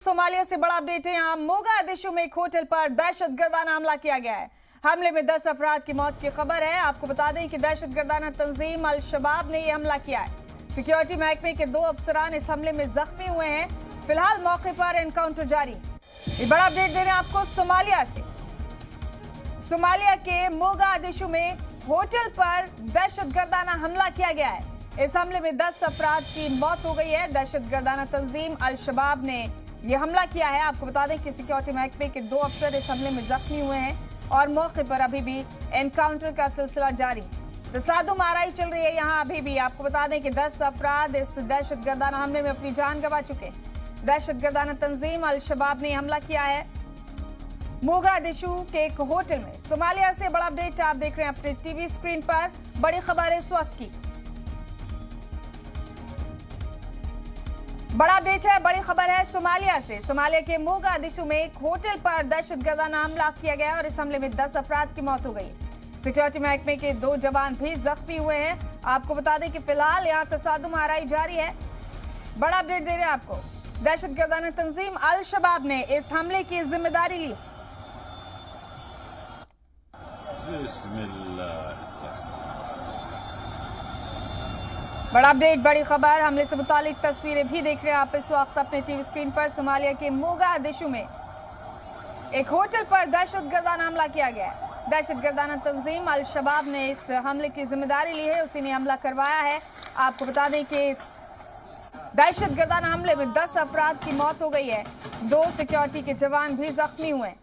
Somalia से बड़ा update है। यहाँ मोगादिशु में एक होटल पर दहशतगर्दाना हमला किया गया है। हमले में 10 अफराद की मौत की खबर है। आपको बता दें कि दहशतगर्दाना तंजीम अल शबाब ने यह हमला किया है। सिक्योरिटी महकमे के 2 अफसरान इस हमले में जख्मी हुए हैं। फिलहाल मौके पर एनकाउंटर जारी। ये बड़ा अपडेट दे रहे हैं आपको सोमालिया से। सोमालिया के मोगादिशु में होटल पर दहशतगर्दाना हमला किया गया है। इस हमले में 10 अफराद की मौत हो गई है। दहशतगर्दाना तंजीम अल शबाब ने यह हमला किया है। आपको बता दें कि सिक्योरिटी महकमे के 2 अफसर इस हमले में जख्मी हुए हैं और मौके पर अभी भी एनकाउंटर का सिलसिला जारी। तसादुम आराई चल रही है यहाँ अभी भी। आपको बता दें कि 10 अफराद इस दहशतगर्दाना हमले में अपनी जान गंवा चुके। दहशतगर्दाना तंजीम अल शबाब ने हमला किया है मोगादिशु के एक होटल में। सोमालिया से बड़ा अपडेट आप देख रहे हैं अपने टीवी स्क्रीन पर। बड़ी खबर इस वक्त की बड़ा अपडेट है, बड़ी खबर है सोमालिया से। सोमालिया के मोगादिशु में एक होटल पर दहशतगर्दाना हमला किया गया और इस हमले में 10 अफराद की मौत हो गई। सिक्योरिटी महकमे के 2 जवान भी जख्मी हुए हैं। आपको बता दें कि फिलहाल यहाँ तसादुम आराई जारी है। बड़ा अपडेट दे रहे हैं आपको। दहशतगर्दाना तंजीम अल शबाब ने इस हमले की जिम्मेदारी ली। बड़ा अपडेट, बड़ी खबर। हमले से मुतालिक तस्वीरें भी देख रहे हैं आप इस वक्त अपने टीवी स्क्रीन पर। सोमालिया के मोगादिशु में एक होटल पर दहशतगर्दाना हमला किया गया है। दहशतगर्दाना तंजीम अल शबाब ने इस हमले की जिम्मेदारी ली है। उसी ने हमला करवाया है। आपको बता दें कि इस दहशतगर्दाना हमले में 10 अफराद की मौत हो गई है। 2 सिक्योरिटी के जवान भी जख्मी हुए।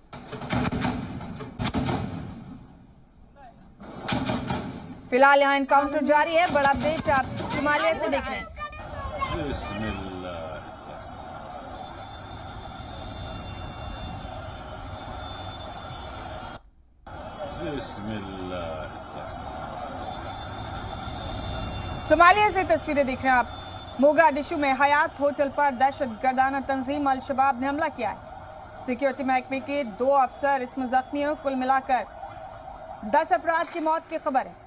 फिलहाल यहाँ एनकाउंटर जारी है। बड़ा अपडेट आप सोमालिया से देख रहे हैं। सोमालिया से तस्वीरें देख रहे हैं आप। मोगादिशु में हयात होटल पर दहशतगर्दाना तंजीम अल शबाब ने हमला किया है। सिक्योरिटी महकमे के 2 अफसर इसमें जख्मी हैं। कुल मिलाकर 10 अफराद की मौत की खबर है।